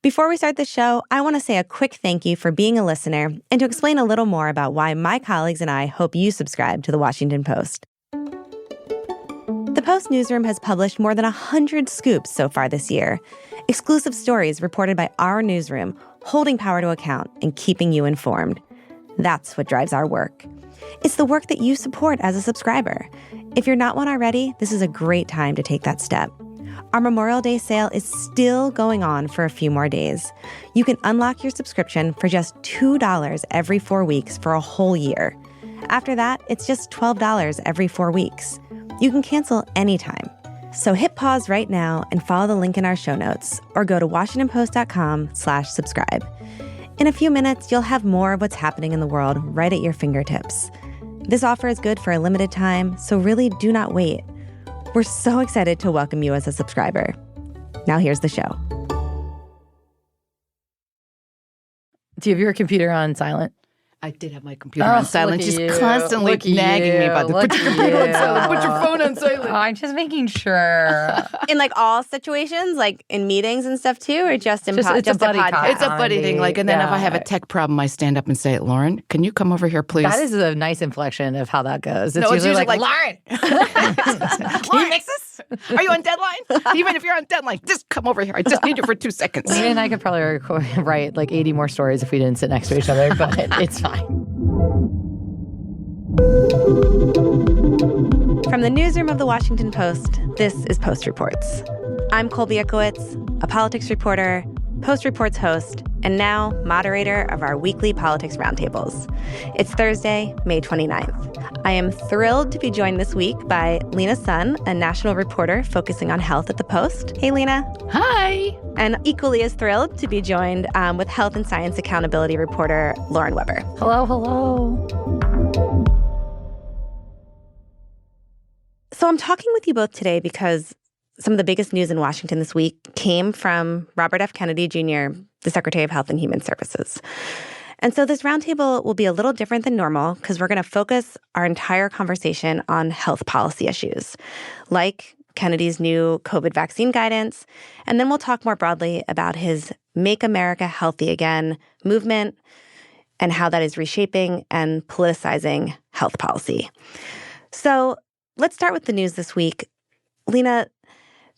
Before we start the show, I want to say a quick thank you for being a listener and to explain a little more about why my colleagues and I hope you subscribe to The Washington Post. The Post newsroom has published more than 100 scoops so far this year. Exclusive stories reported by our newsroom, holding power to account and keeping you informed. That's what drives our work. It's the work that you support as a subscriber. If you're not one already, this is a great time to take that step. Our Memorial Day sale is still going on for a few more days. You can unlock your subscription for just $2 every 4 weeks for a whole year. After that, it's just $12 every 4 weeks. You can cancel anytime. So hit pause right now and follow the link in our show notes or go to WashingtonPost.com/subscribe. In a few minutes, you'll have more of what's happening in the world right at your fingertips. This offer is good for a limited time, so really do not wait. We're so excited to welcome you as a subscriber. Now here's the show. Do you have your computer on silent? I did have my computer on silent. She's constantly Look nagging me about put your computer on silent, put your phone on silent. Oh, I'm just making sure. In like all situations, like in meetings and stuff too, or just in It's a buddy podcast? It's a buddy thing. Like, and then if I have a tech problem, I stand up and say, Lauren, can you come over here, please? That is a nice inflection of how that goes. It's usually like Lauren, can you fix this? Are you on deadline? Even if you're on deadline, just come over here. I just need you for 2 seconds. Nina and I could probably write like 80 more stories if we didn't sit next to each other, but it's fine. From the newsroom of The Washington Post, this is Post Reports. I'm Colby Ickowitz, a politics reporter, Post Reports host, and now moderator of our weekly politics roundtables. It's Thursday, May 29th. I am thrilled to be joined this week by Lena Sun, a national reporter focusing on health at the Post. Hey, Lena. Hi. And equally as thrilled to be joined with health and science accountability reporter Lauren Weber. Hello, hello. So I'm talking with you both today because some of the biggest news in Washington this week came from Robert F. Kennedy Jr., the Secretary of Health and Human Services. And so this roundtable will be a little different than normal because we're going to focus our entire conversation on health policy issues, like Kennedy's new COVID vaccine guidance. And then we'll talk more broadly about his Make America Healthy Again movement and how that is reshaping and politicizing health policy. So let's start with the news this week. Lena,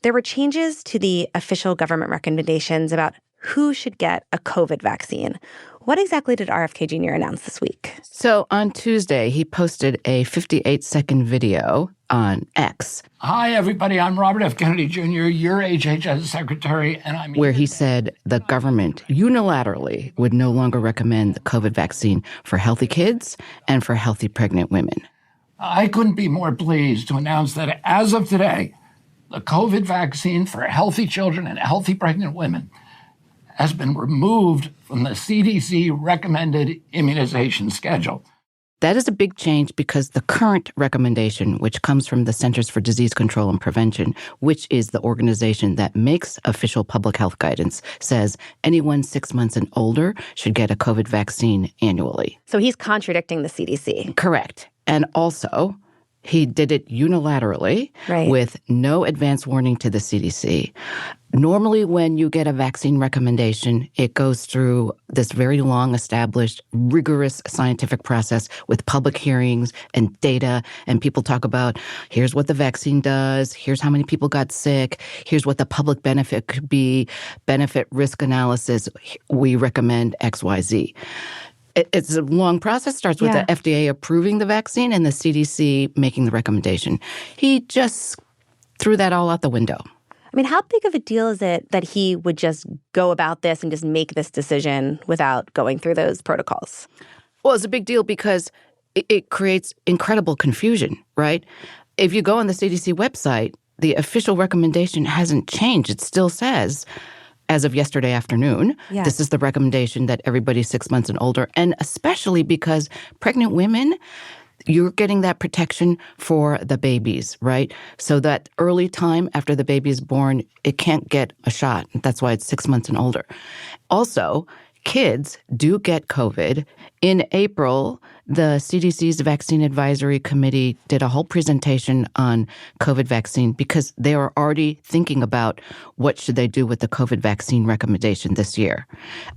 there were changes to the official government recommendations about who should get a COVID vaccine. What exactly did RFK Jr. announce this week? So on Tuesday, he posted a 58-second video on X. Hi, everybody. I'm Robert F. Kennedy Jr., your HHS secretary, and I'm where he said the government unilaterally would no longer recommend the COVID vaccine for healthy kids and for healthy pregnant women. I couldn't be more pleased to announce that as of today, the COVID vaccine for healthy children and healthy pregnant women has been removed from the CDC recommended immunization schedule. That is a big change because the current recommendation, which comes from the Centers for Disease Control and Prevention, which is the organization that makes official public health guidance, says anyone 6 months and older should get a COVID vaccine annually. So he's contradicting the CDC. Correct. And also, he did it unilaterally with no advance warning to the CDC. Normally, when you get a vaccine recommendation, it goes through this very long, established, rigorous scientific process with public hearings and data. And people talk about, here's what the vaccine does, here's how many people got sick, here's what the public benefit could be, benefit risk analysis, we recommend X, Y, Z. It's a long process. Starts with the FDA approving the vaccine and the CDC making the recommendation. He just threw that all out the window. I mean, how big of a deal is it that he would just go about this and just make this decision without going through those protocols? Well, it's a big deal because it creates incredible confusion, right? If you go on the CDC website, the official recommendation hasn't changed. It still says, as of yesterday afternoon, this is the recommendation that everybody 6 months and older, and especially because pregnant women, you're getting that protection for the babies, right? So that early time after the baby is born, it can't get a shot. That's why it's 6 months and older. Also, kids do get COVID. In April, the CDC's Vaccine Advisory Committee did a whole presentation on COVID vaccine because they were already thinking about what should they do with the COVID vaccine recommendation this year.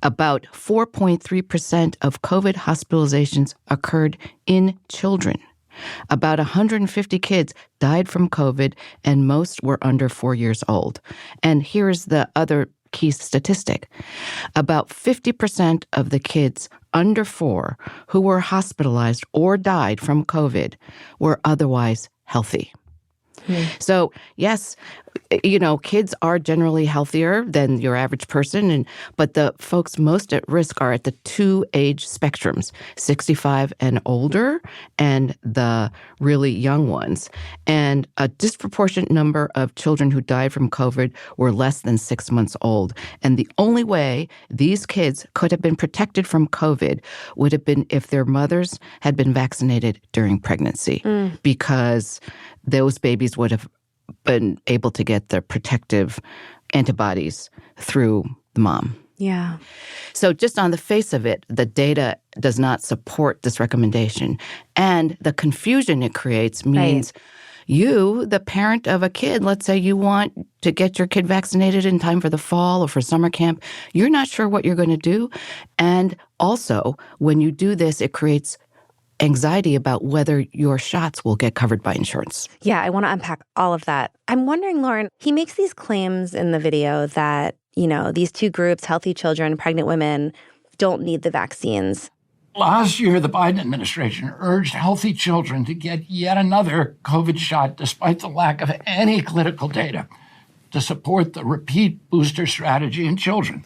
About 4.3% of COVID hospitalizations occurred in children. About 150 kids died from COVID, and most were under 4 years old. And here's the other key statistic. About 50% of the kids under 4 who were hospitalized or died from COVID were otherwise healthy. So, yes, kids are generally healthier than your average person, but the folks most at risk are at the 2 age spectrums, 65 and older, and the really young ones. And a disproportionate number of children who died from COVID were less than 6 months old. And the only way these kids could have been protected from COVID would have been if their mothers had been vaccinated during pregnancy, because those babies would have been able to get the protective antibodies through the mom. Yeah. So just on the face of it, the data does not support this recommendation. And the confusion it creates means you, the parent of a kid, let's say you want to get your kid vaccinated in time for the fall or for summer camp, you're not sure what you're going to do. And also, when you do this, it creates anxiety about whether your shots will get covered by insurance. Yeah, I want to unpack all of that. I'm wondering, Lauren, he makes these claims in the video that, these two groups, healthy children, pregnant women, don't need the vaccines. Last year, the Biden administration urged healthy children to get yet another COVID shot despite the lack of any clinical data to support the repeat booster strategy in children.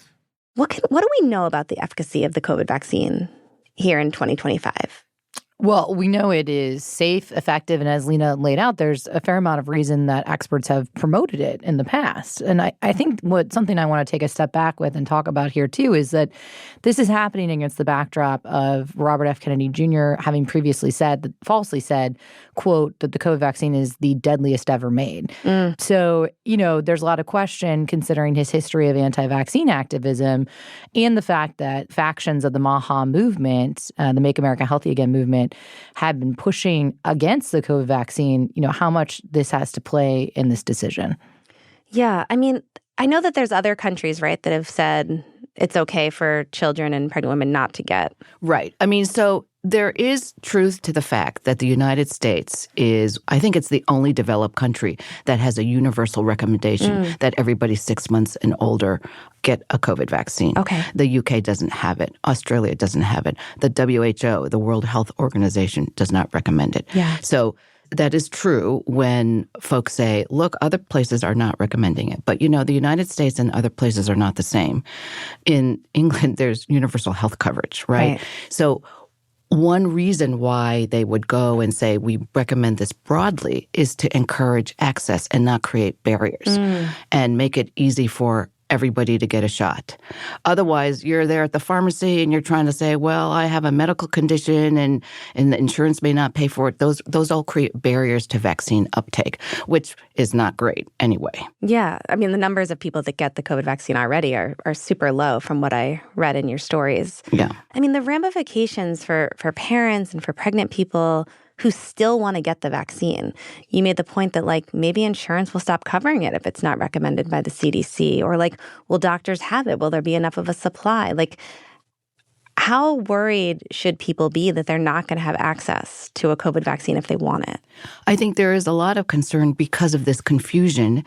What do we know about the efficacy of the COVID vaccine here in 2025? Well, we know it is safe, effective, and as Lena laid out, there's a fair amount of reason that experts have promoted it in the past. And I think something I want to take a step back with and talk about here, too, is that this is happening against the backdrop of Robert F. Kennedy Jr. having previously falsely said, quote, that the COVID vaccine is the deadliest ever made. So, there's a lot of question considering his history of anti-vaccine activism and the fact that factions of the MAHA movement, the Make America Healthy Again movement, have been pushing against the COVID vaccine, how much this has to play in this decision. Yeah. I mean, I know that there's other countries, right, that have said it's okay for children and pregnant women not to get. Right. I mean, so there is truth to the fact that the United States is, I think it's the only developed country that has a universal recommendation that everybody 6 months and older get a COVID vaccine. Okay. The UK doesn't have it. Australia doesn't have it. The WHO, the World Health Organization, does not recommend it. Yeah. So that is true when folks say, look, other places are not recommending it. But, the United States and other places are not the same. In England, there's universal health coverage, right? So one reason why they would go and say we recommend this broadly is to encourage access and not create barriers and make it easy for everybody to get a shot. Otherwise, you're there at the pharmacy and you're trying to say, well, I have a medical condition and the insurance may not pay for it. Those all create barriers to vaccine uptake, which is not great anyway. Yeah. I mean, the numbers of people that get the COVID vaccine already are super low from what I read in your stories. Yeah. I mean, the ramifications for parents and for pregnant people who still want to get the vaccine. You made the point that, maybe insurance will stop covering it if it's not recommended by the CDC. Or, will doctors have it? Will there be enough of a supply? How worried should people be that they're not going to have access to a COVID vaccine if they want it? I think there is a lot of concern because of this confusion.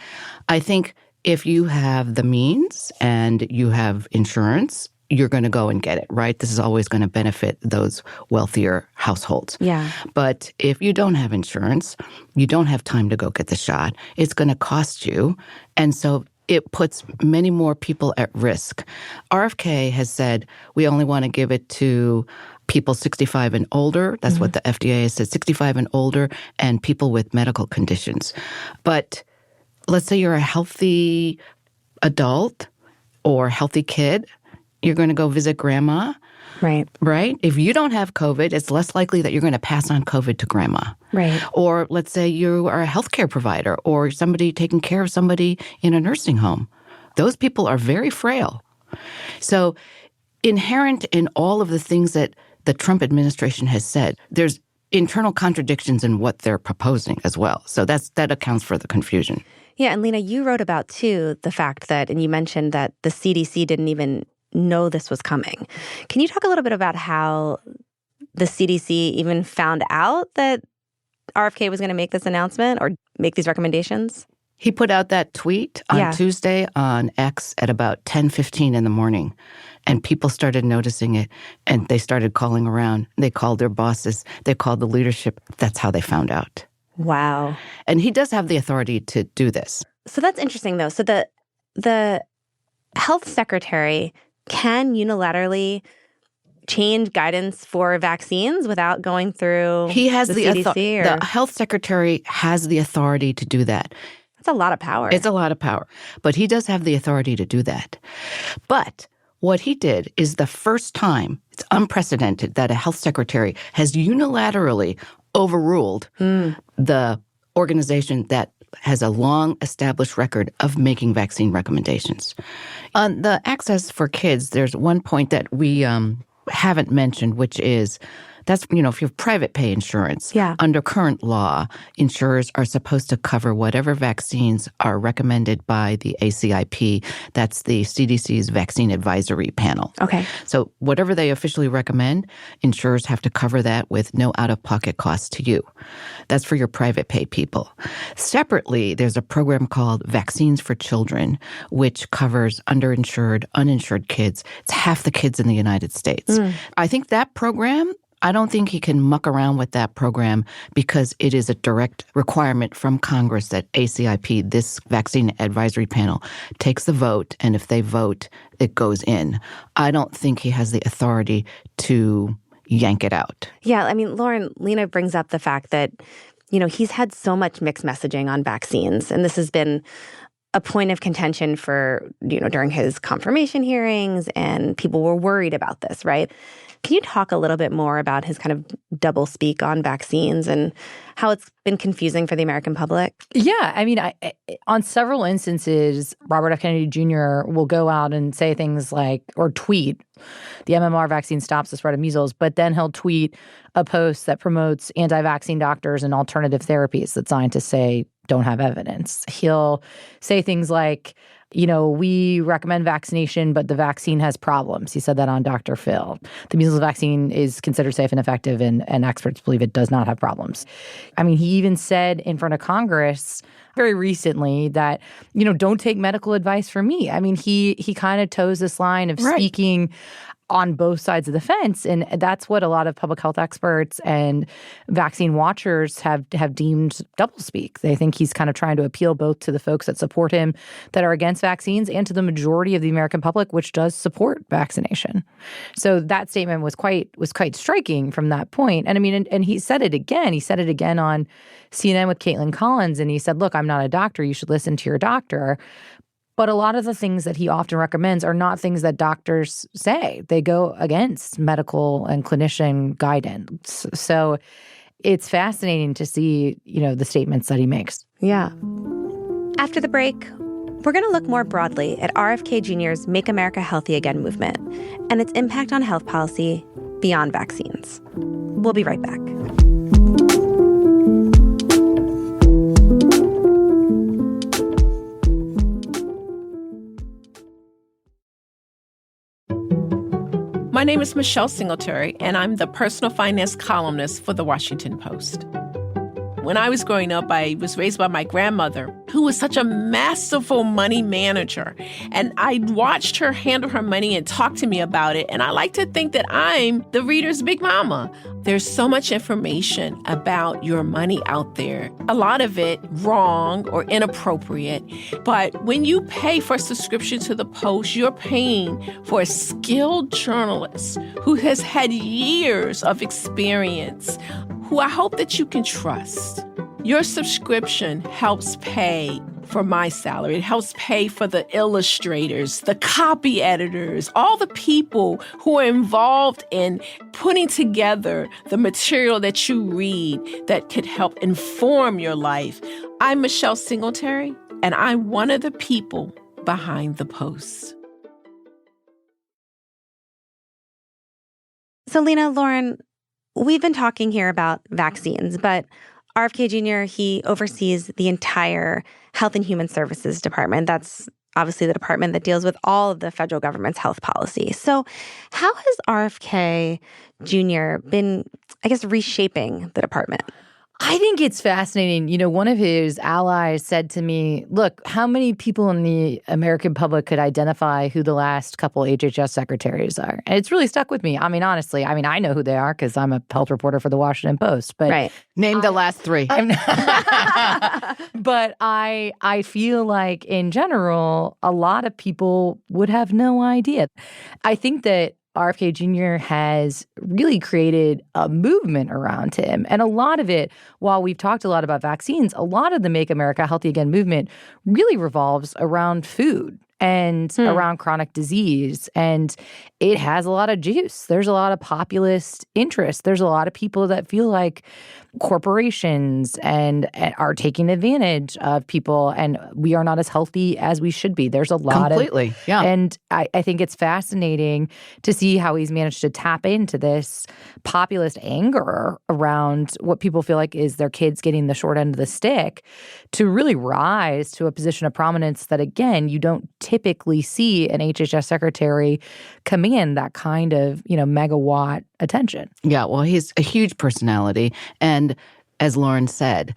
I think if you have the means and you have insurance, you're going to go and get it, right? This is always going to benefit those wealthier households. Yeah. But if you don't have insurance, you don't have time to go get the shot, it's going to cost you. And so it puts many more people at risk. RFK has said we only want to give it to people 65 and older. That's what the FDA has said, 65 and older, and people with medical conditions. But let's say you're a healthy adult or healthy kid, you're going to go visit grandma. Right. Right? If you don't have COVID, it's less likely that you're going to pass on COVID to grandma. Right. Or let's say you are a healthcare provider or somebody taking care of somebody in a nursing home. Those people are very frail. So inherent in all of the things that the Trump administration has said. There's internal contradictions in what they're proposing as well. So that accounts for the confusion. Yeah, and Lena, you wrote about, too, the fact that, and you mentioned that the CDC didn't even know this was coming. Can you talk a little bit about how the CDC even found out that RFK was going to make this announcement or make these recommendations? He put out that tweet on Tuesday on X at about 10:15 in the morning, and people started noticing it, and they started calling around. They called their bosses. They called the leadership. That's how they found out. Wow. And he does have the authority to do this. So that's interesting, though. So the health secretary can unilaterally change guidance for vaccines without going through he has the CDC? Or... The health secretary has the authority to do that. That's a lot of power. It's a lot of power. But he does have the authority to do that. But what he did is the first time, it's unprecedented, that a health secretary has unilaterally overruled the organization that has a long established record of making vaccine recommendations. On the access for kids, there's one point that we haven't mentioned, which is that's, if you have private pay insurance, under current law, insurers are supposed to cover whatever vaccines are recommended by the ACIP. That's the CDC's Vaccine Advisory Panel. Okay. So whatever they officially recommend, insurers have to cover that with no out-of-pocket cost to you. That's for your private pay people. Separately, there's a program called Vaccines for Children, which covers underinsured, uninsured kids. It's half the kids in the United States. I think that program, I don't think he can muck around with that program because it is a direct requirement from Congress that ACIP, this Vaccine Advisory Panel, takes the vote, and if they vote, it goes in. I don't think he has the authority to yank it out. Yeah, I mean, Lauren, Lena brings up the fact that, he's had so much mixed messaging on vaccines, and this has been a point of contention for, during his confirmation hearings, and people were worried about this, right? Can you talk a little bit more about his kind of double speak on vaccines and how it's been confusing for the American public? Yeah. I mean, on several instances, Robert F. Kennedy Jr. will go out and say things like, or tweet, the MMR vaccine stops the spread of measles, but then he'll tweet a post that promotes anti-vaccine doctors and alternative therapies that scientists say don't have evidence. He'll say things like, we recommend vaccination, but the vaccine has problems. He said that on Dr. Phil. The measles vaccine is considered safe and effective, and experts believe it does not have problems. I mean, he even said in front of Congress very recently that, don't take medical advice from me. I mean, he kind of toes this line of speaking on both sides of the fence. And that's what a lot of public health experts and vaccine watchers have deemed doublespeak. They think he's kind of trying to appeal both to the folks that support him that are against vaccines and to the majority of the American public, which does support vaccination. So that statement was quite striking from that point. And I mean, and he said it again. He said it again on CNN with Caitlin Collins. And he said, look, I'm not a doctor. You should listen to your doctor. But a lot of the things that he often recommends are not things that doctors say. They go against medical and clinician guidance. So it's fascinating to see, the statements that he makes. Yeah. After the break, we're going to look more broadly at RFK Jr.'s Make America Healthy Again movement and its impact on health policy beyond vaccines. We'll be right back. My name is Michelle Singletary, and I'm the personal finance columnist for The Washington Post. When I was growing up, I was raised by my grandmother, who was such a masterful money manager. And I watched her handle her money and talk to me about it. And I like to think that I'm the reader's big mama. There's so much information about your money out there, a lot of it wrong or inappropriate. But when you pay for a subscription to the Post, you're paying for a skilled journalist who has had years of experience, who I hope that you can trust. Your subscription helps pay for my salary. It helps pay for the illustrators, the copy editors, all the people who are involved in putting together the material that you read that could help inform your life. I'm Michelle Singletary, and I'm one of the people behind the Post. So, Lena, Lauren, we've been talking here about vaccines, but RFK Jr., he oversees the entire Health and Human Services Department. That's obviously the department that deals with all of the federal government's health policy. So how has RFK Jr. been, I guess, reshaping the department? I think it's fascinating. You know, one of his allies said to me, look, how many people in the American public could identify who the last couple HHS secretaries are? And it's really stuck with me. I mean, honestly, I know who they are because I'm a health reporter for the Washington Post. But Name the last three. But I feel like in general, a lot of people would have no idea. I think that RFK Jr. has really created a movement around him. And a lot of it, while we've talked a lot about vaccines, a lot of the Make America Healthy Again movement really revolves around food and around chronic disease. And it has a lot of juice. There's a lot of populist interest. There's a lot of people that feel like corporations and are taking advantage of people, and we are not as healthy as we should be. There's a lot Completely, yeah. And I think it's fascinating to see how he's managed to tap into this populist anger around what people feel like is their kids getting the short end of the stick to really rise to a position of prominence that, again, you don't typically see an HHS secretary command that kind of, megawatt attention. Yeah, well, he's a huge personality. And as Lauren said,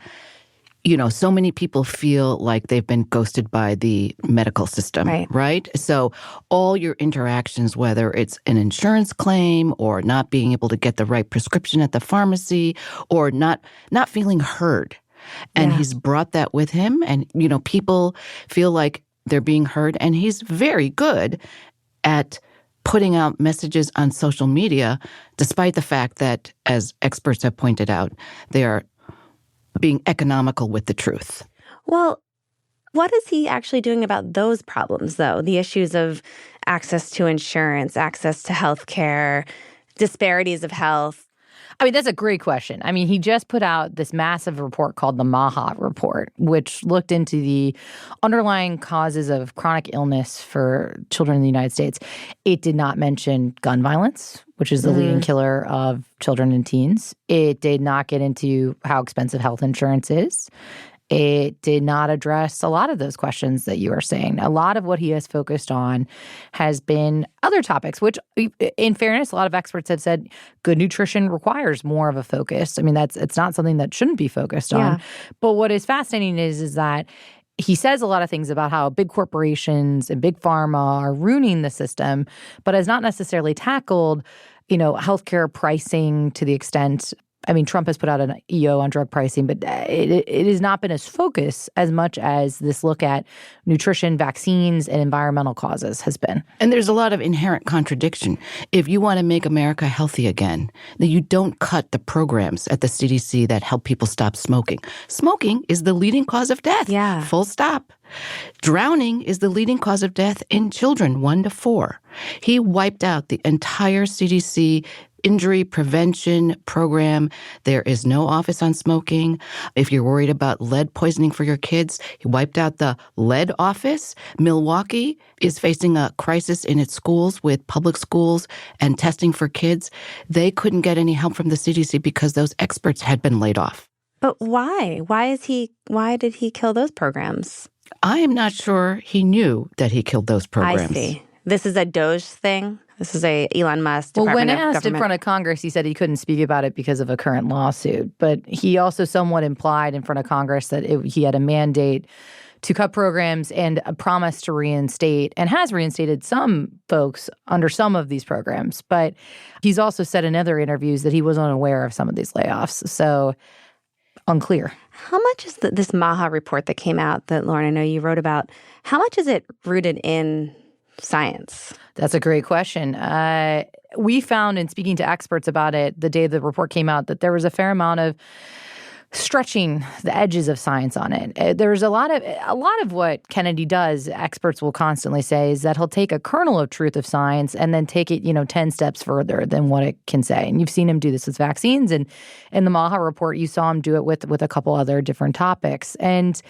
so many people feel like they've been ghosted by the medical system, right? So all your interactions, whether it's an insurance claim or not being able to get the right prescription at the pharmacy or not feeling heard. And he's brought that with him. And, people feel like they're being heard. And he's very good at putting out messages on social media, despite the fact that, as experts have pointed out, they are being economical with the truth. Well, what is he actually doing about those problems, though? The issues of access to insurance, access to health care, disparities of health. I mean, that's a great question. I mean, he just put out this massive report called the MAHA report, which looked into the underlying causes of chronic illness for children in the United States. It did not mention gun violence, which is the leading killer of children and teens. It did not get into how expensive health insurance is. It did not address a lot of those questions that you are saying. A lot of what he has focused on has been other topics, which, in fairness, a lot of experts have said good nutrition requires more of a focus. I mean, it's not something that shouldn't be focused on. But what is fascinating is that he says a lot of things about how big corporations and big pharma are ruining the system, but has not necessarily tackled, healthcare pricing to the extent. I mean, Trump has put out an EO on drug pricing, but it has not been as focused as much as this look at nutrition, vaccines, and environmental causes has been. And there's a lot of inherent contradiction. If you want to make America healthy again, then you don't cut the programs at the CDC that help people stop smoking. Smoking is the leading cause of death. Yeah. Full stop. Drowning is the leading cause of death in children 1 to 4. He wiped out the entire CDC injury prevention program. There is no office on smoking. If you're worried about lead poisoning for your kids, he wiped out the lead office. Milwaukee is facing a crisis in its schools with public schools and testing for kids. They couldn't get any help from the CDC because those experts had been laid off. But why? Why did he kill those programs? I am not sure he knew that he killed those programs. I see. This is a Doge thing? This is a Elon Musk Department when of asked Government. in front of Congress, he said he couldn't speak about it because of a current lawsuit. But he also somewhat implied in front of Congress that he had a mandate to cut programs and a promise to reinstate, and has reinstated some folks under some of these programs. But he's also said in other interviews that he was unaware of some of these layoffs. So unclear. How much is this MAHA report that came out that, Lauren, I know you wrote about, how much is it rooted in science? That's a great question. We found in speaking to experts about it the day the report came out that there was a fair amount of stretching the edges of science on it. There's a lot of what Kennedy does, experts will constantly say, is that he'll take a kernel of truth of science and then take it, 10 steps further than what it can say. And you've seen him do this with vaccines. And in the MAHA report, you saw him do it with a couple other different topics. And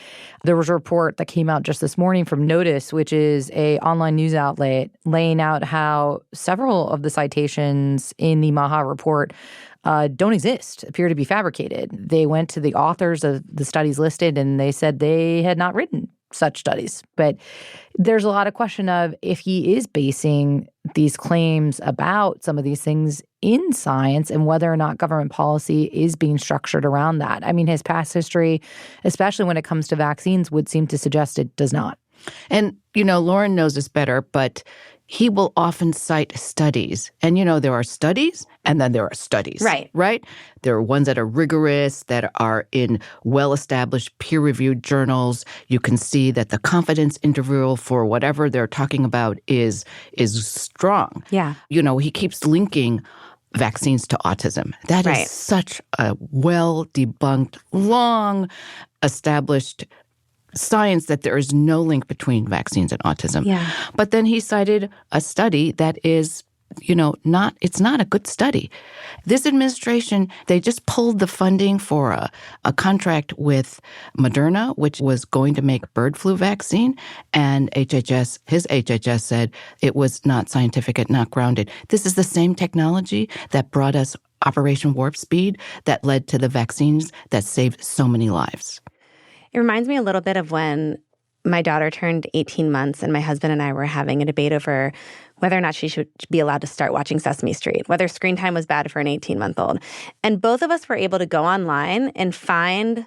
there was a report that came out just this morning from Notice, which is a online news outlet, laying out how several of the citations in the MAHA report don't exist, appear to be fabricated. They went to the authors of the studies listed, and they said they had not written such studies. But there's a lot of question of if he is basing these claims about some of these things in science and whether or not government policy is being structured around that. I mean, his past history, especially when it comes to vaccines, would seem to suggest it does not. And, Lauren knows this better, but he will often cite studies. And, there are studies and then there are studies. Right? There are ones that are rigorous, that are in well-established peer-reviewed journals. You can see that the confidence interval for whatever they're talking about is strong. Yeah. He keeps linking vaccines to autism. That is such a well-debunked, long-established science that there is no link between vaccines and autism. Yeah. But then he cited a study that is, it's not a good study. This administration, they just pulled the funding for a contract with Moderna, which was going to make bird flu vaccine, and his HHS said it was not scientific and not grounded. This is the same technology that brought us Operation Warp Speed that led to the vaccines that saved so many lives. It reminds me a little bit of when my daughter turned 18 months and my husband and I were having a debate over whether or not she should be allowed to start watching Sesame Street, whether screen time was bad for an 18-month-old. And both of us were able to go online and find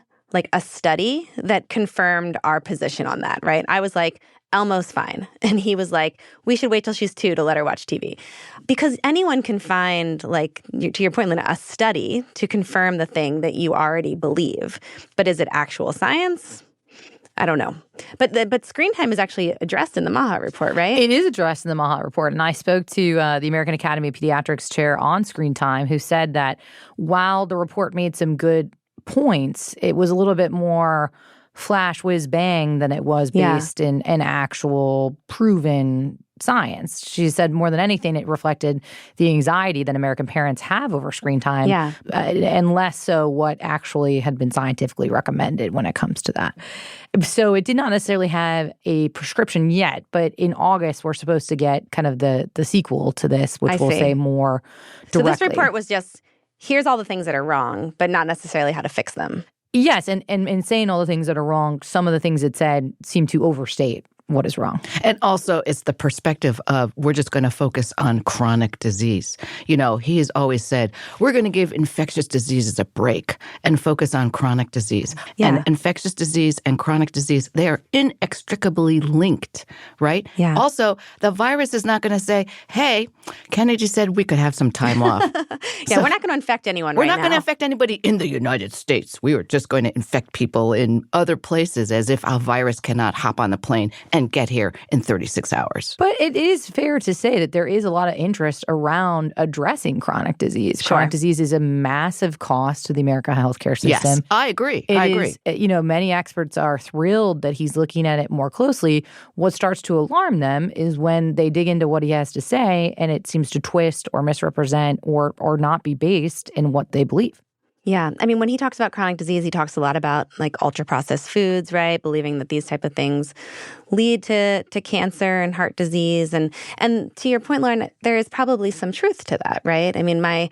a study that confirmed our position on that, right? I was like, Elmo's fine. And he was like, we should wait till she's 2 to let her watch TV. Because anyone can find, to your point, Lena, a study to confirm the thing that you already believe. But is it actual science? I don't know. But screen time is actually addressed in the MAHA report, right? It is addressed in the MAHA report. And I spoke to the American Academy of Pediatrics chair on screen time, who said that while the report made some good points, it was a little bit more flash whiz bang than it was based in actual proven science. She said more than anything, it reflected the anxiety that American parents have over screen time, and less so what actually had been scientifically recommended when it comes to that. So it did not necessarily have a prescription yet, but in August, we're supposed to get kind of the sequel to this, which will say more directly. So this report was just, here's all the things that are wrong, but not necessarily how to fix them. Yes, and in saying all the things that are wrong, some of the things it said seem to overstate what is wrong. And also, it's the perspective of we're just going to focus on chronic disease. He has always said, we're going to give infectious diseases a break and focus on chronic disease. Yeah. And infectious disease and chronic disease, they are inextricably linked, right? Yeah. Also, the virus is not going to say, hey, Kennedy said we could have some time off. We're not going to infect anyone right now. We're not going to infect anybody in the United States. We are just going to infect people in other places as if a virus cannot hop on the plane and get here in 36 hours. But it is fair to say that there is a lot of interest around addressing chronic disease. Sure. Chronic disease is a massive cost to the American healthcare system. Yes, I agree. I agree. Many experts are thrilled that he's looking at it more closely. What starts to alarm them is when they dig into what he has to say and it seems to twist or misrepresent or not be based in what they believe. Yeah. I mean, when he talks about chronic disease, he talks a lot about ultra-processed foods, right? Believing that these type of things lead to cancer and heart disease. And to your point, Lauren, there is probably some truth to that, right? I mean, my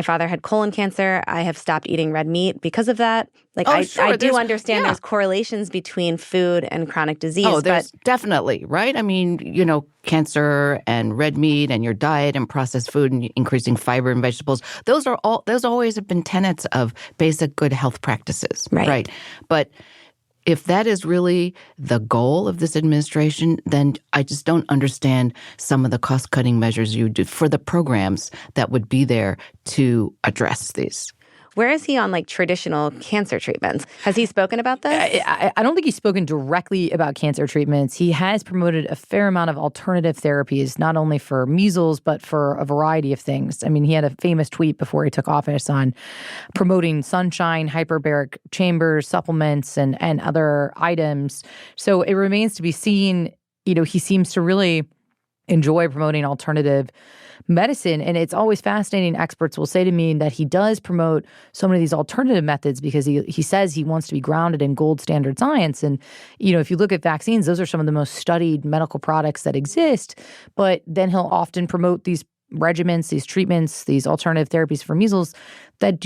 father had colon cancer. I have stopped eating red meat because of that. I do understand there's correlations between food and chronic disease. Oh, there's definitely, right? I mean, cancer and red meat and your diet and processed food and increasing fiber in vegetables. Those always have been tenets of basic good health practices. Right. But if that is really the goal of this administration, then I just don't understand some of the cost-cutting measures you do for the programs that would be there to address these. Where is he on like traditional cancer treatments? Has he spoken about this? I don't think he's spoken directly about cancer treatments. He has promoted a fair amount of alternative therapies, not only for measles, but for a variety of things. I mean, he had a famous tweet before he took office on promoting sunshine, hyperbaric chambers, supplements, and other items. So it remains to be seen. You know, he seems to really enjoy promoting alternative medicine. And it's always fascinating. Experts will say to me that he does promote so many of these alternative methods because he says he wants to be grounded in gold standard science. And, you know, if you look at vaccines, those are some of the most studied medical products that exist. But then he'll often promote these regimens, these treatments, these alternative therapies for measles that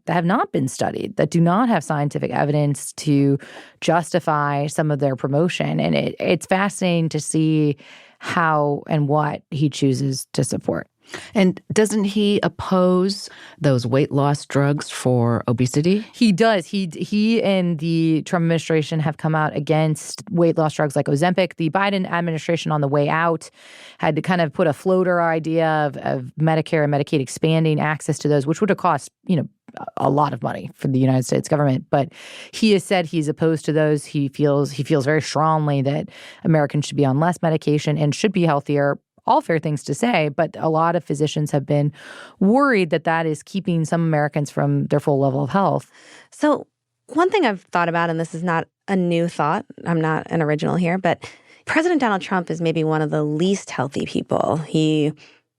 have not been studied, that do not have scientific evidence to justify some of their promotion. And it's fascinating to see how and what he chooses to support. And doesn't he oppose those weight loss drugs for obesity? He does. He and the Trump administration have come out against weight loss drugs like Ozempic. The Biden administration on the way out had to kind of put a floater idea of Medicare and Medicaid expanding access to those, which would have cost, you know, a lot of money for the United States government. But he has said he's opposed to those. He feels very strongly that Americans should be on less medication and should be healthier. All fair things to say, but a lot of physicians have been worried that that is keeping some Americans from their full level of health. So one thing I've thought about, and this is not a new thought, I'm not an original here, but President Donald Trump is maybe one of the least healthy people. He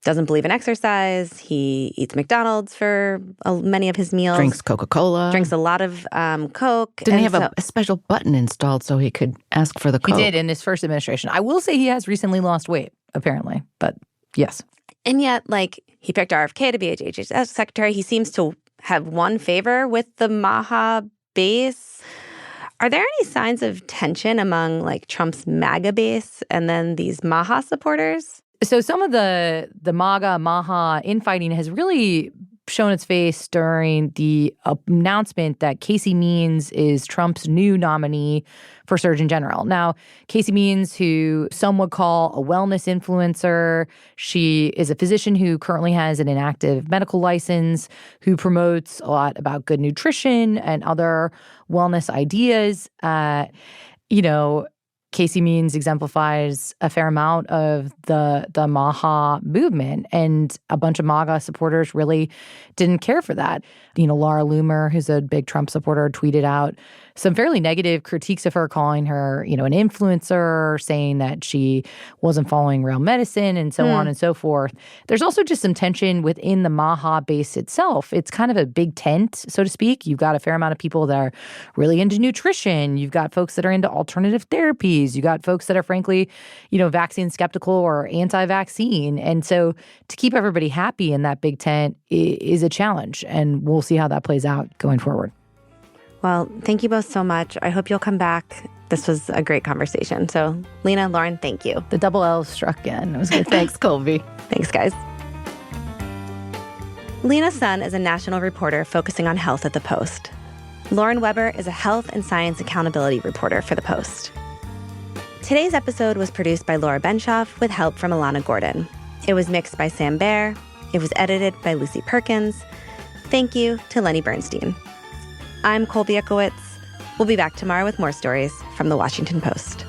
doesn't believe in exercise. He eats McDonald's for many of his meals. Drinks Coca-Cola. Drinks a lot of Coke. Didn't he have a special button installed so he could ask for the Coke? He did in his first administration. I will say he has recently lost weight, apparently. But yes. And yet, like, he picked RFK to be HHS secretary. He seems to have won favor with the MAHA base. Are there any signs of tension among, like, Trump's MAGA base and then these MAHA supporters? So some of the MAGA, MAHA infighting has really shown its face during the announcement that Casey Means is Trump's new nominee for Surgeon General. Now, Casey Means, who some would call a wellness influencer, she is a physician who currently has an inactive medical license, who promotes a lot about good nutrition and other wellness ideas. Casey Means exemplifies a fair amount of the MAHA movement, and a bunch of MAGA supporters really didn't care for that. You know, Laura Loomer, who's a big Trump supporter, tweeted out some fairly negative critiques of her, calling her, you know, an influencer, saying that she wasn't following real medicine and so on and so forth. There's also just some tension within the MAHA base itself. It's kind of a big tent, so to speak. You've got a fair amount of people that are really into nutrition. You've got folks that are into alternative therapies. You got folks that are, frankly, you know, vaccine skeptical or anti-vaccine. And so to keep everybody happy in that big tent is a challenge. And we'll see how that plays out going forward. Well, thank you both so much. I hope you'll come back. This was a great conversation. So, Lena, Lauren, thank you. The double L struck again. It was good. Thanks, Colby. Thanks, guys. Lena Sun is a national reporter focusing on health at The Post. Lauren Weber is a health and science accountability reporter for The Post. Today's episode was produced by Laura Benshoff with help from Alana Gordon. It was mixed by Sam Baer. It was edited by Lucy Perkins. Thank you to Lenny Bernstein. I'm Colby Ekowitz. We'll be back tomorrow with more stories from The Washington Post.